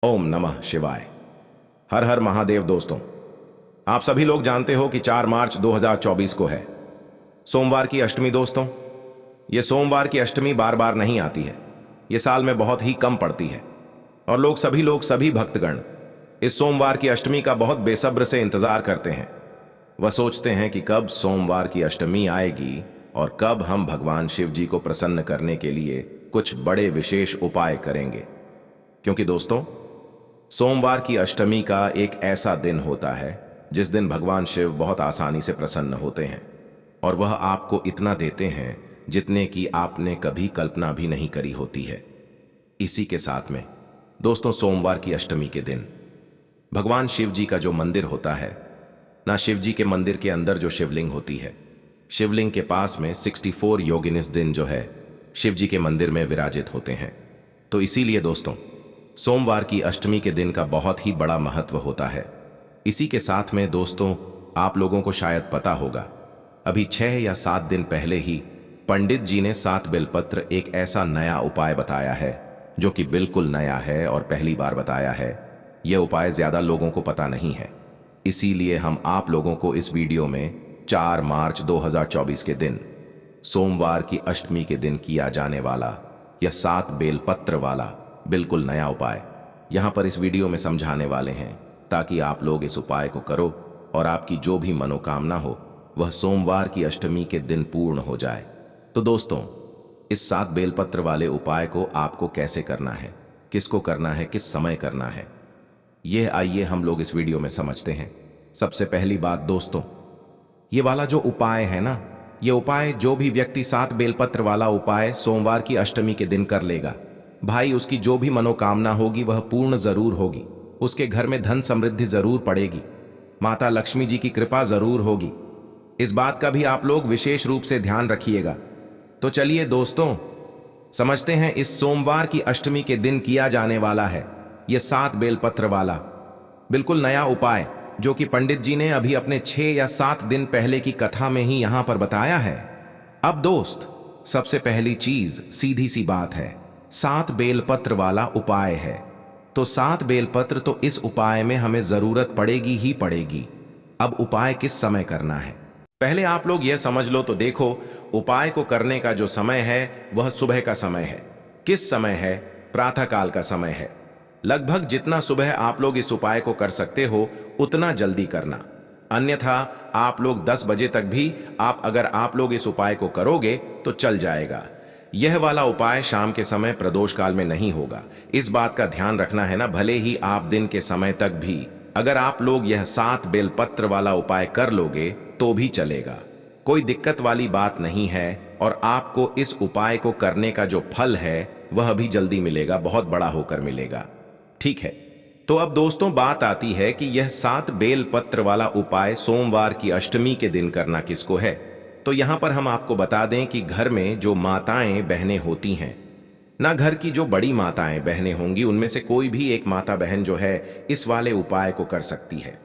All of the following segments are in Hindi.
ओम नमः शिवाय। हर हर महादेव। दोस्तों, आप सभी लोग जानते हो कि 4 मार्च 2024 को है सोमवार की अष्टमी। दोस्तों, ये सोमवार की अष्टमी बार बार नहीं आती है, ये साल में बहुत ही कम पड़ती है और सभी भक्तगण इस सोमवार की अष्टमी का बहुत बेसब्र से इंतजार करते हैं। वह सोचते हैं कि कब सोमवार की अष्टमी आएगी और कब हम भगवान शिव जी को प्रसन्न करने के लिए कुछ बड़े विशेष उपाय करेंगे। क्योंकि दोस्तों, सोमवार की अष्टमी का एक ऐसा दिन होता है जिस दिन भगवान शिव बहुत आसानी से प्रसन्न होते हैं और वह आपको इतना देते हैं जितने की आपने कभी कल्पना भी नहीं करी होती है। इसी के साथ में दोस्तों, सोमवार की अष्टमी के दिन भगवान शिव जी का जो मंदिर होता है ना, शिव जी के मंदिर के अंदर जो शिवलिंग होती है, शिवलिंग के पास में 64 योगिन इस दिन जो है शिव जी के मंदिर में विराजित होते हैं। तो इसीलिए दोस्तों, सोमवार की अष्टमी के दिन का बहुत ही बड़ा महत्व होता है। इसी के साथ में दोस्तों, आप लोगों को शायद पता होगा, अभी 6 या 7 दिन पहले ही पंडित जी ने 7 बेलपत्र एक ऐसा नया उपाय बताया है जो कि बिल्कुल नया है और पहली बार बताया है। यह उपाय ज्यादा लोगों को पता नहीं है, इसीलिए हम आप लोगों को इस वीडियो में 4 मार्च 2024 के दिन सोमवार की अष्टमी के दिन किया जाने वाला यह 7 बेलपत्र वाला बिल्कुल नया उपाय यहां पर इस वीडियो में समझाने वाले हैं, ताकि आप लोग इस उपाय को करो और आपकी जो भी मनोकामना हो वह सोमवार की अष्टमी के दिन पूर्ण हो जाए। तो दोस्तों, इस 7 बेलपत्र वाले उपाय को आपको कैसे करना है, किसको करना है, किस समय करना है, यह आइए हम लोग इस वीडियो में समझते हैं। सबसे पहली बात दोस्तों, ये वाला जो उपाय है ना, ये उपाय जो भी व्यक्ति 7 बेलपत्र वाला उपाय सोमवार की अष्टमी के दिन कर लेगा, भाई उसकी जो भी मनोकामना होगी वह पूर्ण जरूर होगी। उसके घर में धन समृद्धि जरूर पड़ेगी, माता लक्ष्मी जी की कृपा जरूर होगी। इस बात का भी आप लोग विशेष रूप से ध्यान रखिएगा। तो चलिए दोस्तों, समझते हैं इस सोमवार की अष्टमी के दिन किया जाने वाला है यह 7 बेलपत्र वाला बिल्कुल नया उपाय, जो कि पंडित जी ने अभी अपने 6 या 7 दिन पहले की कथा में ही यहां पर बताया है। अब दोस्त, सबसे पहली चीज सीधी सी बात है, 7 बेलपत्र वाला उपाय है तो 7 बेलपत्र तो इस उपाय में हमें जरूरत पड़ेगी ही पड़ेगी। अब उपाय किस समय करना है, पहले आप लोग यह समझ लो। तो देखो, उपाय को करने का जो समय है वह सुबह का समय है। किस समय है? प्रातः काल का समय है। लगभग जितना सुबह आप लोग इस उपाय को कर सकते हो उतना जल्दी करना, अन्यथा आप लोग 10 बजे तक भी अगर आप लोग इस उपाय को करोगे तो चल जाएगा। यह वाला उपाय शाम के समय प्रदोष काल में नहीं होगा, इस बात का ध्यान रखना है ना। भले ही आप दिन के समय तक भी अगर आप लोग यह 7 बेलपत्र वाला उपाय कर लोगे तो भी चलेगा, कोई दिक्कत वाली बात नहीं है। और आपको इस उपाय को करने का जो फल है वह भी जल्दी मिलेगा, बहुत बड़ा होकर मिलेगा। ठीक है, तो अब दोस्तों बात आती है कि यह 7 बेलपत्र वाला उपाय सोमवार की अष्टमी के दिन करना किसको है। तो यहां पर हम आपको बता दें कि घर में जो माताएं बहनें होती हैं ना, घर की जो बड़ी माताएं बहनें होंगी उनमें से कोई भी एक माता बहन जो है इस वाले उपाय को कर सकती है।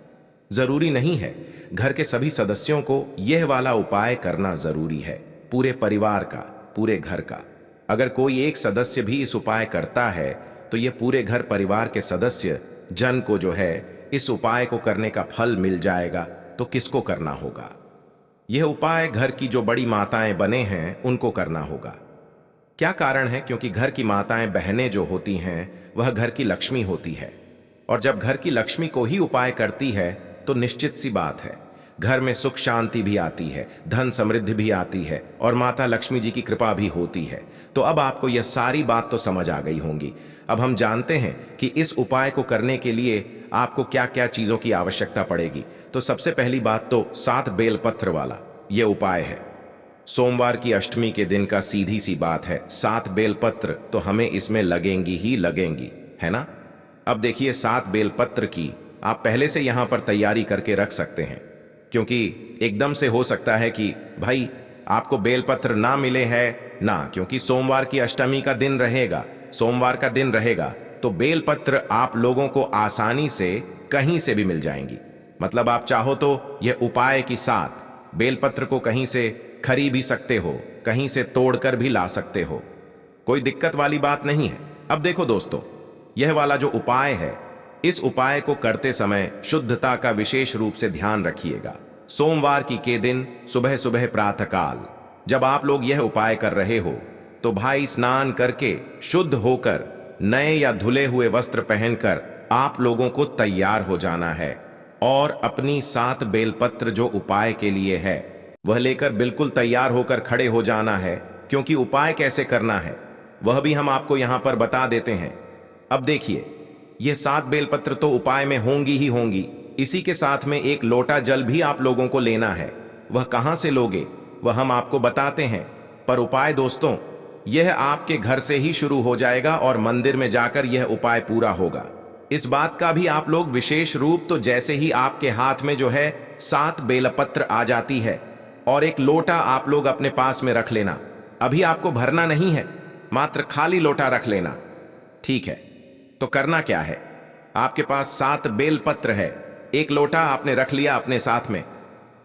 जरूरी नहीं है घर के सभी सदस्यों को यह वाला उपाय करना जरूरी है, पूरे परिवार का, पूरे घर का। अगर कोई एक सदस्य भी इस उपाय करता है तो यह पूरे घर परिवार के सदस्य जन को जो है इस उपाय को करने का फल मिल जाएगा। तो किसको करना होगा? यह उपाय घर की जो बड़ी माताएं बने हैं उनको करना होगा। क्या कारण है? क्योंकि घर की माताएं बहनें जो होती हैं वह घर की लक्ष्मी होती है, और जब घर की लक्ष्मी को ही उपाय करती है तो निश्चित सी बात है घर में सुख शांति भी आती है, धन समृद्धि भी आती है और माता लक्ष्मी जी की कृपा भी होती है। तो अब आपको यह सारी बात तो समझ आ गई होंगी। अब हम जानते हैं कि इस उपाय को करने के लिए आपको क्या क्या चीजों की आवश्यकता पड़ेगी। तो सबसे पहली बात तो 7 बेलपत्र वाला यह उपाय है सोमवार की अष्टमी के दिन का। सीधी सी बात है, 7 बेलपत्र तो हमें इसमें लगेंगी ही लगेंगी, है ना। अब देखिए, 7 बेलपत्र की आप पहले से यहां पर तैयारी करके रख सकते हैं, क्योंकि एकदम से हो सकता है कि भाई आपको बेलपत्र ना मिले है ना, क्योंकि सोमवार की अष्टमी का दिन रहेगा, सोमवार का दिन रहेगा, तो बेलपत्र आप लोगों को आसानी से कहीं से भी मिल जाएंगी। मतलब आप चाहो तो यह उपाय के साथ बेलपत्र को कहीं से खरीद भी सकते हो, कहीं से तोड़कर भी ला सकते हो, कोई दिक्कत वाली बात नहीं है। अब देखो दोस्तों, यह वाला जो उपाय है, इस उपाय को करते समय शुद्धता का विशेष रूप से ध्यान रखिएगा। सोमवार की के दिन सुबह सुबह प्रातःकाल जब आप लोग यह उपाय कर रहे हो तो भाई स्नान करके शुद्ध होकर नए या धुले हुए वस्त्र पहनकर आप लोगों को तैयार हो जाना है और अपनी 7 बेलपत्र जो उपाय के लिए है वह लेकर बिल्कुल तैयार होकर खड़े हो जाना है, क्योंकि उपाय कैसे करना है वह भी हम आपको यहां पर बता देते हैं। अब देखिए, ये 7 बेलपत्र तो उपाय में होंगी ही होंगी, इसी के साथ में एक लोटा जल भी आप लोगों को लेना है। वह कहां से लोगे वह हम आपको बताते हैं, पर उपाय दोस्तों यह आपके घर से ही शुरू हो जाएगा और मंदिर में जाकर यह उपाय पूरा होगा। इस बात का भी आप लोग विशेष रूप, तो जैसे ही आपके हाथ में जो है 7 बेलपत्र आ जाती है और एक लोटा आप लोग अपने पास में रख लेना। अभी आपको भरना नहीं है, मात्र खाली लोटा रख लेना, ठीक है। तो करना क्या है, आपके पास 7 बेलपत्र है, एक लोटा आपने रख लिया अपने साथ में।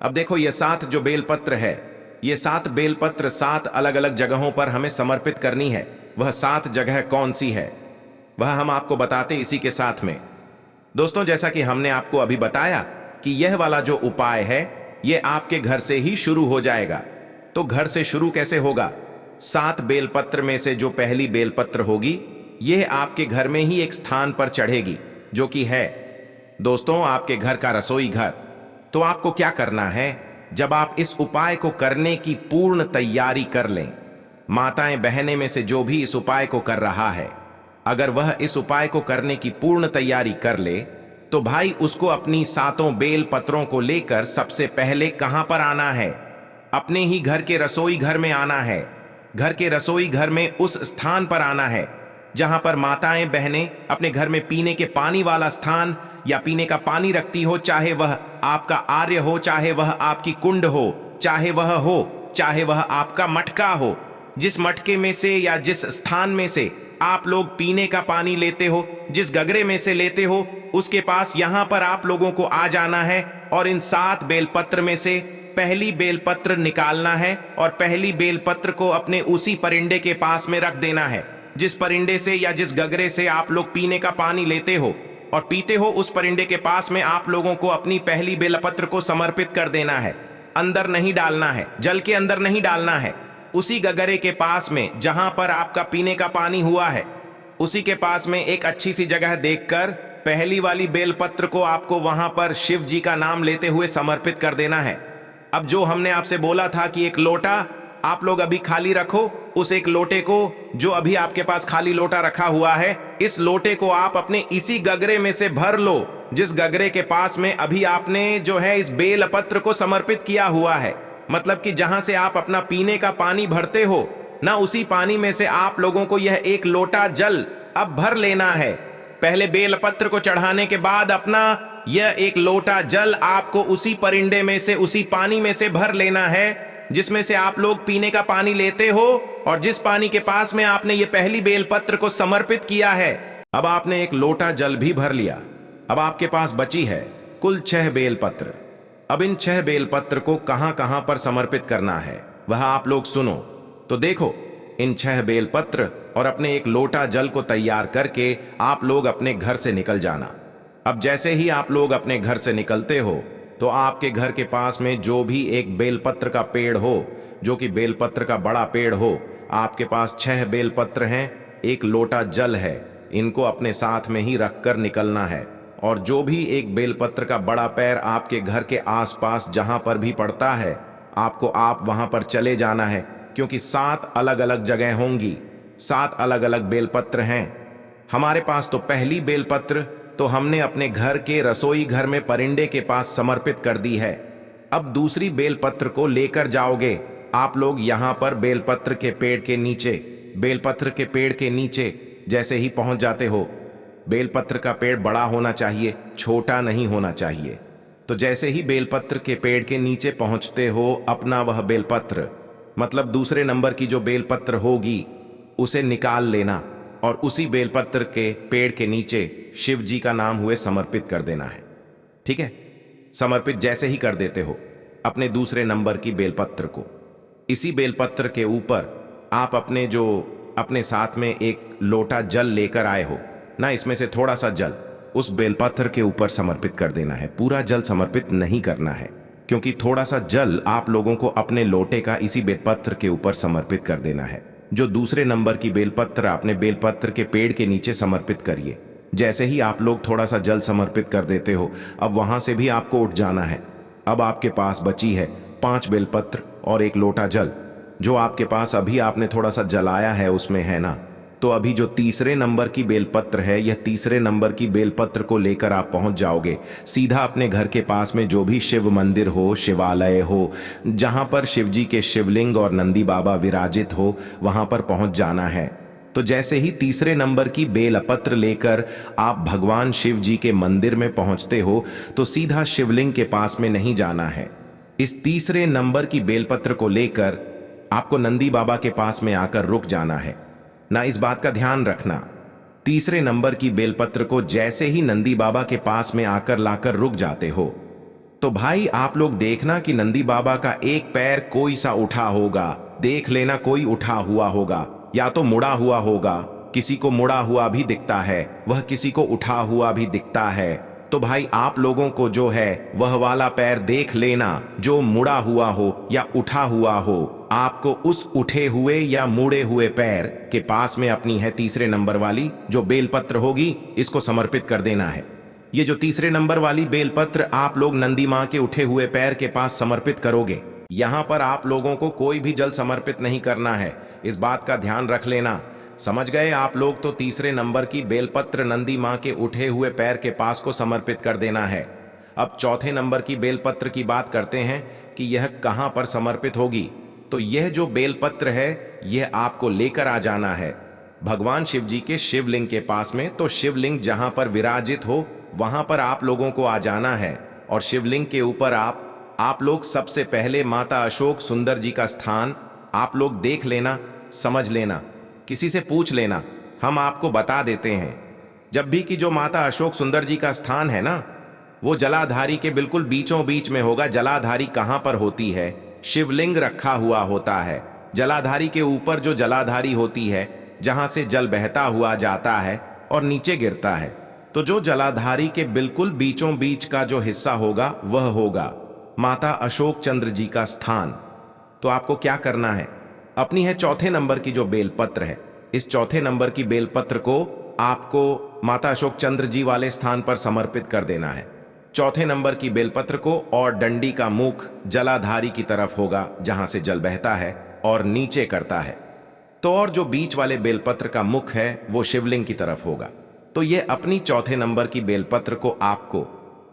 अब देखो, ये 7 जो बेलपत्र है, ये 7 बेलपत्र 7 अलग अलग जगहों पर हमें समर्पित करनी है। वह 7 जगह कौन सी है वह हम आपको बताते इसी के साथ में। दोस्तों, जैसा कि हमने आपको अभी बताया कि यह वाला जो उपाय है यह आपके घर से ही शुरू हो जाएगा। तो घर से शुरू कैसे होगा? 7 बेलपत्र में से जो पहली बेलपत्र होगी यह आपके घर में ही एक स्थान पर चढ़ेगी, जो कि है दोस्तों आपके घर का रसोई घर। तो आपको क्या करना है, जब आप इस उपाय को करने की पूर्ण तैयारी कर लें, माताएं बहनें में से जो भी इस उपाय को कर रहा है, अगर वह इस उपाय को करने की पूर्ण तैयारी कर ले तो भाई उसको अपनी 7 बेल पत्रों को लेकर सबसे पहले कहां पर आना है? अपने ही घर के रसोई घर में आना है। घर के रसोई घर में उस स्थान पर आना है जहां पर माताएं बहनें अपने घर में पीने के पानी वाला स्थान या पीने का पानी रखती हो, चाहे वह आपका आर्य हो, चाहे वह आपकी कुंड हो, चाहे वह आपका मटका हो। जिस मटके में से या जिस स्थान में से आप लोग पीने का पानी लेते हो, जिस गगरे में से लेते हो, उसके पास यहां पर आप लोगों को आ जाना है और इन 7 बेलपत्र में से पहली बेलपत्र निकालना है और पहली बेलपत्र को अपने उसी परिंडे के पास में रख देना है। जिस परिंडे से या जिस गगरे से आप लोग पीने का पानी लेते हो और पीते हो, उस परिंडे के पास में आप लोगों को अपनी पहली बेलपत्र को समर्पित कर देना है। अंदर नहीं डालना है, जल के अंदर नहीं डालना है। उसी गगरे के पास में जहां पर आपका पीने का पानी हुआ है, उसी के पास में एक अच्छी सी जगह देखकर पहली वाली बेलपत्र को आपको वहां पर शिव जी का नाम लेते हुए समर्पित कर देना है। अब जो हमने आपसे बोला था कि एक लोटा आप लोग अभी खाली रखो, उस एक लोटे को जो अभी आपके पास खाली लोटा रखा हुआ है, इस लोटे को आप अपने इसी गगरे में से भर लो, जिस गगरे के पास में अभी आपने जो है इस बेलपत्र को समर्पित किया हुआ है। मतलब कि जहां से आप अपना पीने का पानी भरते हो ना, उसी पानी में से आप लोगों को यह एक लोटा जल अब भर लेना है। पहले बेलपत्र को चढ़ाने के बाद अपना यह एक लोटा जल आपको उसी परिंडे में से, उसी पानी में से भर लेना है जिसमें से आप लोग पीने का पानी लेते हो और जिस पानी के पास में आपने ये पहली बेलपत्र को समर्पित किया है। अब आपने एक लोटा जल भी भर लिया। अब आपके पास बची है कुल 6 बेलपत्र। अब इन 6 बेलपत्र को कहां कहां पर समर्पित करना है वह आप लोग सुनो। तो देखो, इन 6 बेलपत्र और अपने एक लोटा जल को तैयार करके आप लोग अपने घर से निकल जाना। अब जैसे ही आप लोग अपने घर से निकलते हो तो आपके घर के पास में जो भी एक बेलपत्र का पेड़ हो, जो कि बेलपत्र का बड़ा पेड़ हो, आपके पास 6 बेलपत्र हैं, एक लोटा जल है, इनको अपने साथ में ही रखकर निकलना है। और जो भी एक बेलपत्र का बड़ा पैर आपके घर के आसपास जहां पर भी पड़ता है, आपको आप वहां पर चले जाना है, क्योंकि 7 अलग अलग जगह होंगी, 7 अलग अलग बेलपत्र हैं। हमारे पास तो पहली बेलपत्र तो हमने अपने घर के रसोई घर में परिंडे के पास समर्पित कर दी है। अब दूसरी बेलपत्र को लेकर जाओगे आप लोग यहां पर बेलपत्र के पेड़ के नीचे। बेलपत्र के पेड़ के नीचे जैसे ही पहुंच जाते हो, बेलपत्र का पेड़ बड़ा होना चाहिए, छोटा नहीं होना चाहिए। तो जैसे ही बेलपत्र के पेड़ के नीचे पहुंचते हो, अपना वह बेलपत्र, मतलब दूसरे नंबर की जो बेलपत्र होगी, उसे निकाल लेना और उसी बेलपत्र के पेड़ के नीचे शिव जी का नाम हुए समर्पित कर देना है। ठीक है, समर्पित जैसे ही कर देते हो अपने दूसरे नंबर की बेलपत्र को, इसी बेलपत्र के ऊपर आप अपने साथ में एक लोटा जल लेकर आए हो, ना इसमें से थोड़ा सा जल उस बेलपत्र के ऊपर समर्पित कर देना है। पूरा जल समर्पित नहीं करना है, क्योंकि थोड़ा सा जल आप लोगों को अपने लोटे का इसी बेलपत्र के ऊपर समर्पित कर देना है। जो दूसरे नंबर की बेलपत्र आपने बेलपत्र के पेड़ के नीचे समर्पित करिए। जैसे ही आप लोग थोड़ा सा जल समर्पित कर देते हो, अब वहां से भी आपको उठ जाना है। अब आपके पास बची है 5 बेलपत्र और 1 लोटा जल। जो आपके पास अभी आपने थोड़ा सा जलाया है उसमें है ना, तो अभी जो तीसरे नंबर की बेलपत्र है, यह तीसरे नंबर की बेलपत्र को लेकर आप पहुंच जाओगे सीधा अपने घर के पास में जो भी शिव मंदिर हो, शिवालय हो, जहां पर शिव जी के शिवलिंग और नंदी बाबा विराजित हो, वहां पर पहुंच जाना है। तो जैसे ही तीसरे नंबर की बेलपत्र लेकर आप भगवान शिव जी के मंदिर में पहुंचते हो, तो सीधा शिवलिंग के पास में नहीं जाना है। इस तीसरे नंबर की बेलपत्र को लेकर आपको नंदी बाबा के पास में आकर रुक जाना है ना। इस बात का ध्यान रखना, तीसरे नंबर की बेलपत्र को जैसे ही नंदी बाबा के पास में आकर लाकर रुक जाते हो, तो भाई आप लोग देखना कि नंदी बाबा का एक पैर कोई सा उठा होगा। देख लेना कोई उठा हुआ होगा, या तो मुड़ा हुआ होगा। किसी को मुड़ा हुआ भी दिखता है, वह किसी को उठा हुआ भी दिखता है। तो भाई आप लोगों को जो है वह वाला पैर देख लेना जो मुड़ा हुआ हो या उठा हुआ हो। आपको उस उठे हुए या मुड़े हुए पैर के पास में अपनी है तीसरे नंबर वाली जो बेलपत्र होगी, इसको समर्पित कर देना है। ये जो तीसरे नंबर वाली बेलपत्र आप लोग नंदी मां के उठे हुए पैर के पास समर्पित करोगे। यहां पर आप लोगों को कोई भी जल समर्पित नहीं करना है, इस बात का ध्यान रख लेना। समझ गए आप लोग? तो तीसरे नंबर की बेलपत्र नंदी मां के उठे हुए पैर के पास को समर्पित कर देना है। अब चौथे नंबर की बेलपत्र की बात करते हैं कि यह कहां पर समर्पित होगी। तो यह जो बेलपत्र है यह आपको लेकर आ जाना है भगवान शिव जी के शिवलिंग के पास में। तो शिवलिंग जहां पर विराजित हो वहां पर आप लोगों को आ जाना है, और शिवलिंग के ऊपर आप लोग सबसे पहले माता अशोक सुंदर जी का स्थान आप लोग देख लेना, समझ लेना, किसी से पूछ लेना, हम आपको बता देते हैं। जब भी कि जो माता अशोक सुंदर जी का स्थान है ना, वो जलाधारी के बिल्कुल बीचों बीच में होगा। जलाधारी कहां पर होती है? शिवलिंग रखा हुआ होता है। जलाधारी के ऊपर जो जलाधारी होती है, जहां से जल बहता हुआ जाता है और नीचे गिरता है, तो जो जलाधारी के बिल्कुल बीचों बीच का जो हिस्सा होगा वह होगा माता अशोक चंद्र जी का स्थान। तो आपको क्या करना है, अपनी है चौथे नंबर की जो बेलपत्र है, इस चौथे नंबर की बेलपत्र को आपको माता अशोक चंद्र जी वाले स्थान पर समर्पित कर देना है। चौथे नंबर की बेलपत्र को, और डंडी का मुख जलाधारी की तरफ होगा जहां से जल बहता है और नीचे करता है। तो और जो बीच वाले बेलपत्र का मुख है वो शिवलिंग की तरफ होगा। तो ये अपनी चौथे नंबर की बेलपत्र को आपको,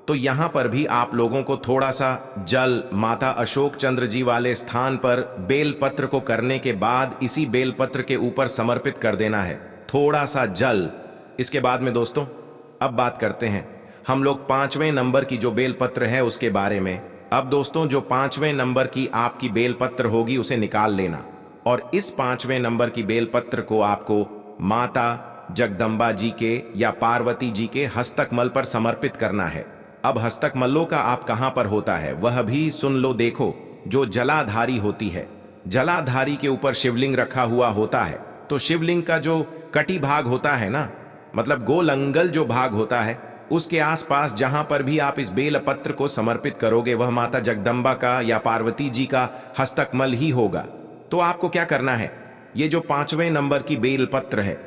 तो यहां पर भी आप लोगों को थोड़ा सा जल माता अशोक चंद्र जी वाले स्थान पर बेलपत्र को करने के बाद इसी बेलपत्र के ऊपर समर्पित कर देना है थोड़ा सा जल। इसके बाद में दोस्तों अब बात करते हैं हम लोग 5वें नंबर की जो बेलपत्र है उसके बारे में। अब दोस्तों जो 5वें नंबर की आपकी बेलपत्र होगी उसे निकाल लेना, और इस 5वें नंबर की बेलपत्र को आपको माता जगदम्बा जी के या पार्वती जी के हस्तकमल पर समर्पित करना है। अब हस्तकमलों का आप कहां पर होता है वह भी सुन लो। देखो, जो जलाधारी होती है, जलाधारी के ऊपर शिवलिंग रखा हुआ होता है, तो शिवलिंग का जो कटी भाग होता है ना, मतलब गोल अंगल जो भाग होता है, उसके आसपास जहां पर भी आप इस बेलपत्र को समर्पित करोगे वह माता जगदम्बा का या पार्वती जी का हस्तकमल ही होगा। तो आपको क्या करना है, ये जो 5वें नंबर की बेलपत्र है,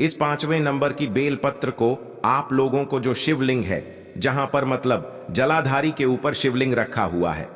इस 5वें नंबर की बेलपत्र को आप लोगों को जो शिवलिंग है, जहां पर मतलब जलाधारी के ऊपर शिवलिंग रखा हुआ है,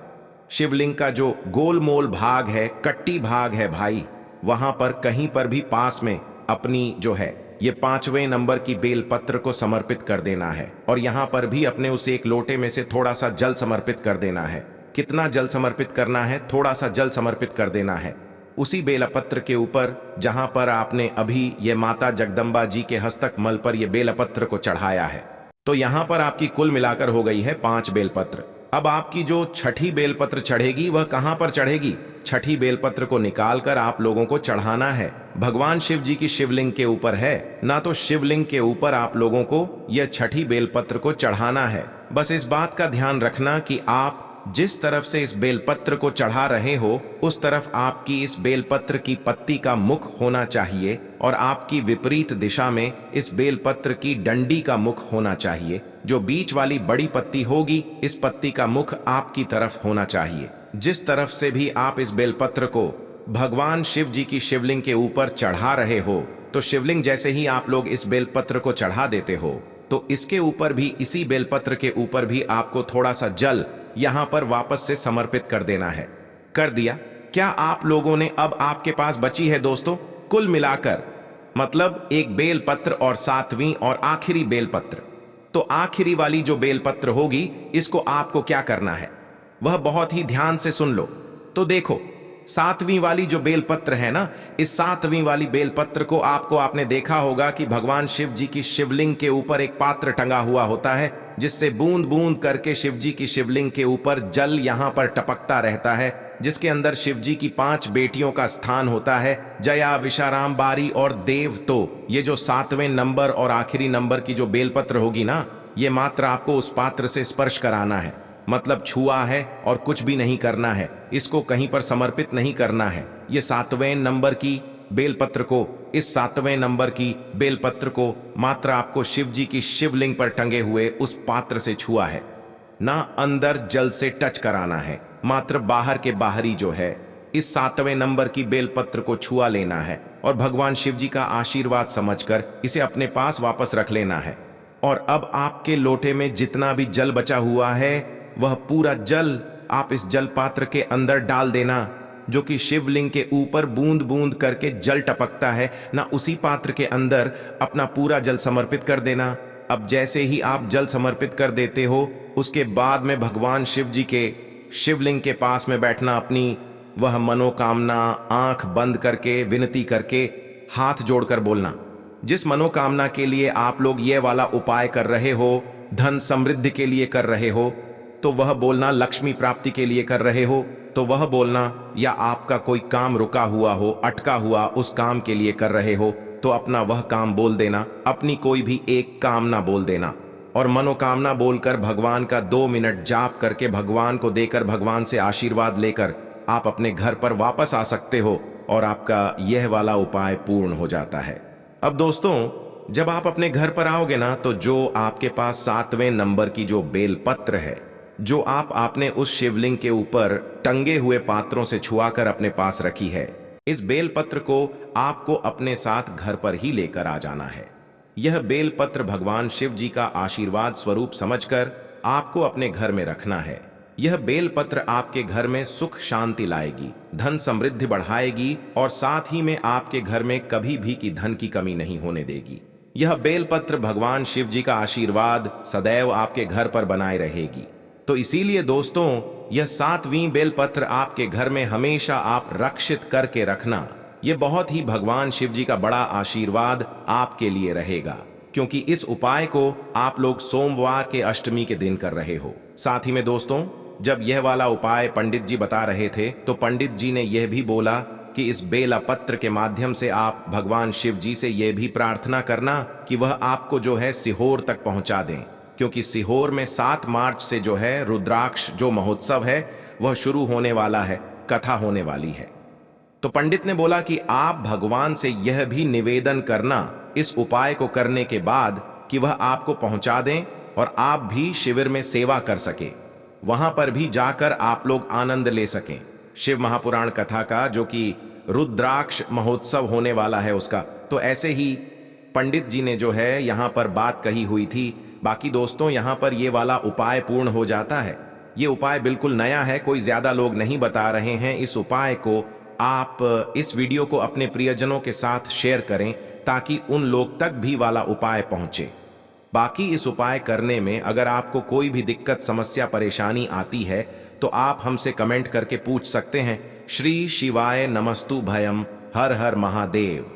शिवलिंग का जो गोलमोल भाग है, कट्टी भाग है भाई, वहां पर कहीं पर भी पास में अपनी जो है ये 5वें नंबर की बेलपत्र को समर्पित कर देना है। और यहां पर भी अपने उस एक लोटे में से थोड़ा सा जल समर्पित कर देना है। कितना जल समर्पित करना है? थोड़ा सा जल समर्पित कर देना है उसी बेलपत्र के ऊपर जहां पर आपने अभी ये माता जगदम्बा जी के हस्तकमल पर ये बेलपत्र को चढ़ाया है। तो यहां पर आपकी कुल मिलाकर हो गई है 5 बेलपत्र। अब आपकी जो छठी बेलपत्र चढ़ेगी वह कहां पर चढ़ेगी? छठी बेलपत्र को निकालकर आप लोगों को चढ़ाना है भगवान शिव जी की शिवलिंग के ऊपर है ना, तो शिवलिंग के ऊपर आप लोगों को यह छठी बेलपत्र को चढ़ाना है। बस इस बात का ध्यान रखना कि आप जिस तरफ से इस बेलपत्र को चढ़ा रहे हो उस तरफ आपकी इस बेलपत्र की पत्ती का मुख होना चाहिए और आपकी विपरीत दिशा में इस बेलपत्र की डंडी का मुख होना चाहिए। जो बीच वाली बड़ी पत्ती होगी इस पत्ती का मुख आपकी तरफ होना चाहिए। जिस तरफ से भी आप इस बेलपत्र को भगवान शिव जी की शिवलिंग के ऊपर चढ़ा रहे हो तो शिवलिंग जैसे ही आप लोग इस बेलपत्र को चढ़ा देते हो तो इसके ऊपर भी, इसी बेलपत्र के ऊपर भी आपको थोड़ा सा जल यहां पर वापस से समर्पित कर देना है। कर दिया? क्या आप लोगों ने, अब आपके पास बची है दोस्तों कुल मिलाकर मतलब एक बेलपत्र और 7वीं और आखिरी बेलपत्र। तो आखिरी वाली जो बेलपत्र होगी इसको आपको क्या करना है वह बहुत ही ध्यान से सुन लो। तो देखो 7वीं वाली जो बेलपत्र है ना, इस 7वीं वाली बेलपत्र को आपने देखा होगा कि भगवान शिव जी की शिवलिंग के ऊपर एक पात्र टंगा हुआ होता है जिससे बूंद बूंद करके शिव जी की शिवलिंग के ऊपर जल यहां पर टपकता रहता है, जिसके अंदर शिव जी की 5 बेटियों का स्थान होता है, जया, विशाराम, बारी और देव। तो ये जो 7वें नंबर और आखिरी नंबर की जो बेलपत्र होगी ना, ये मात्र आपको उस पात्र से स्पर्श कराना है, मतलब छुआ है और कुछ भी नहीं करना है, इसको कहीं पर समर्पित नहीं करना है। ये 7वें नंबर की बेलपत्र को, इस 7वें नंबर की बेलपत्र को मात्र आपको शिव जी की शिवलिंग पर टंगे हुए उस पात्र से छुआ है, ना अंदर जल से टच कराना है, मात्र बाहर के बाहरी जो है इस 7वें नंबर की बेलपत्र को छुआ लेना है और भगवान शिव जी का आशीर्वाद समझकर इसे अपने पास वापस रख लेना है। और अब आपके लोटे में जितना भी जल बचा हुआ है वह पूरा जल आप इस जल पात्र के अंदर डाल देना, जो कि शिवलिंग के ऊपर बूंद बूंद करके जल टपकता है ना, उसी पात्र के अंदर अपना पूरा जल समर्पित कर देना। अब जैसे ही आप जल समर्पित कर देते हो उसके बाद में भगवान शिव जी के शिवलिंग के पास में बैठना, अपनी वह मनोकामना आंख बंद करके विनती करके हाथ जोड़कर बोलना। जिस मनोकामना के लिए आप लोग ये वाला उपाय कर रहे हो, धन समृद्धि के लिए कर रहे हो तो वह बोलना, लक्ष्मी प्राप्ति के लिए कर रहे हो तो वह बोलना, या आपका कोई काम रुका हुआ हो, अटका हुआ उस काम के लिए कर रहे हो तो अपना वह काम बोल देना, अपनी कोई भी एक कामना बोल देना और मनोकामना बोलकर भगवान का 2 मिनट जाप करके भगवान को देकर भगवान से आशीर्वाद लेकर आप अपने घर पर वापस आ सकते हो और आपका यह वाला उपाय पूर्ण हो जाता है। अब दोस्तों जब आप अपने घर पर आओगे ना तो जो आपके पास 7वें नंबर की जो बेलपत्र है जो आपने उस शिवलिंग के ऊपर टंगे हुए पात्रों से छुआकर अपने पास रखी है, इस बेलपत्र को आपको अपने साथ घर पर ही लेकर आ जाना है। यह बेलपत्र भगवान शिव जी का आशीर्वाद स्वरूप समझकर आपको अपने घर में रखना है। यह बेलपत्र आपके घर में सुख शांति लाएगी, धन समृद्धि बढ़ाएगी और साथ ही में आपके घर में कभी भी की धन की कमी नहीं होने देगी। यह बेलपत्र भगवान शिव जी का आशीर्वाद सदैव आपके घर पर बनाए रहेगी। तो इसीलिए दोस्तों यह 7वीं बेलपत्र आपके घर में हमेशा आप रक्षित करके रखना। यह बहुत ही भगवान शिव जी का बड़ा आशीर्वाद आपके लिए रहेगा, क्योंकि इस उपाय को आप लोग सोमवार के अष्टमी के दिन कर रहे हो। साथ ही में दोस्तों जब यह वाला उपाय पंडित जी बता रहे थे तो पंडित जी ने यह भी बोला कि इस बेला पत्र के माध्यम से आप भगवान शिव जी से यह भी प्रार्थना करना कि वह आपको जो है सीहोर तक पहुंचा दें, क्योंकि सीहोर में 7 मार्च से जो है रुद्राक्ष जो महोत्सव है वह शुरू होने वाला है, कथा होने वाली है। तो पंडित ने बोला कि आप भगवान से यह भी निवेदन करना इस उपाय को करने के बाद कि वह आपको पहुंचा दें और आप भी शिविर में सेवा कर सके, वहां पर भी जाकर आप लोग आनंद ले सकें शिव महापुराण कथा का, जो कि रुद्राक्ष महोत्सव होने वाला है उसका। तो ऐसे ही पंडित जी ने जो है यहां पर बात कही हुई थी। बाकी दोस्तों यहां पर ये वाला उपाय पूर्ण हो जाता है। ये उपाय बिल्कुल नया है, कोई ज्यादा लोग नहीं बता रहे हैं। इस उपाय को आप इस वीडियो को अपने प्रियजनों के साथ शेयर करें ताकि उन लोग तक भी वाला उपाय पहुंचे। बाकी इस उपाय करने में अगर आपको कोई भी दिक्कत समस्या परेशानी आती है तो आप हमसे कमेंट करके पूछ सकते हैं। श्री शिवाय नमस्तु भयम, हर हर महादेव।